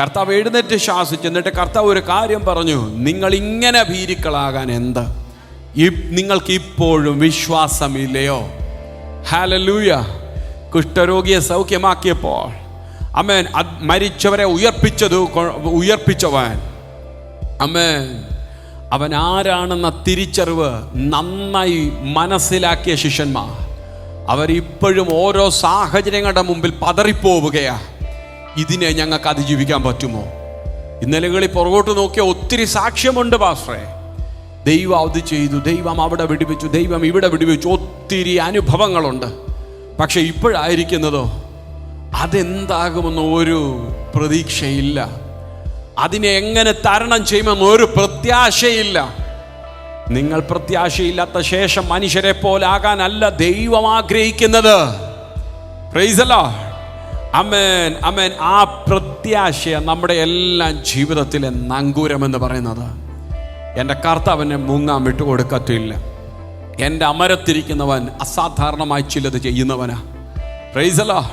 കർത്താവ് എഴുന്നേറ്റ് ശാസിച്ചു. എന്നിട്ട് കർത്താവ് ഒരു കാര്യം പറഞ്ഞു, നിങ്ങൾ ഇങ്ങനെ ഭീരുക്കളാകാൻ എന്ത്? നിങ്ങൾക്ക് ഇപ്പോഴും വിശ്വാസമില്ലയോ? ഹല്ലേലൂയ. കുഷ്ഠരോഗിയെ സൗഖ്യമാക്കിയപ്പോൾ ആമേൻ, മരിച്ചവരെ ഉയർപ്പിച്ചവൻ ആമേൻ, അവൻ ആരാണെന്ന തിരിച്ചറിവ് നന്നായി മനസ്സിലാക്കിയ ശിഷ്യന്മാർ അവരിപ്പോഴും ഓരോ സാഹചര്യങ്ങളുടെ മുമ്പിൽ പതറിപ്പോവുകയാ. ഇതിനെ ഞങ്ങൾക്ക് അതിജീവിക്കാൻ പറ്റുമോ? ഇന്നലകളിൽ പുറകോട്ട് നോക്കിയ ഒത്തിരി സാക്ഷ്യമുണ്ട് പാസ്റ്ററെ. ദൈവം അത് ചെയ്തു, ദൈവം അവിടെ വിടുവിച്ചു, ദൈവം ഇവിടെ വിടുവിച്ചു, ഒത്തിരി അനുഭവങ്ങളുണ്ട്. പക്ഷെ ഇപ്പോഴായിരിക്കുന്നതോ അതെന്താകുമെന്ന് ഒരു പ്രതീക്ഷയില്ല. അതിനെ എങ്ങനെ തരണം ചെയ്യുമെന്ന് ഒരു പ്രത്യാശയില്ല. നിങ്ങൾ പ്രത്യാശയില്ലാത്ത ശേഷം മനുഷ്യരെ പോലാകാനല്ല ദൈവം ആഗ്രഹിക്കുന്നത്. Praise the Lord. ആമേൻ, ആമേൻ. ആ പ്രത്യാശ നമ്മുടെ എല്ലാം ജീവിതത്തിലെ നങ്കൂരമെന്ന് പറയുന്നത്. എൻ്റെ കർത്താവിനെ മുങ്ങാൻ വിട്ടുകൊടുക്കത്തില്ല. എൻ്റെ അമരത്തിരിക്കുന്നവൻ അസാധാരണമായി ചിലത് ചെയ്യുന്നവനാ. Price the Lord.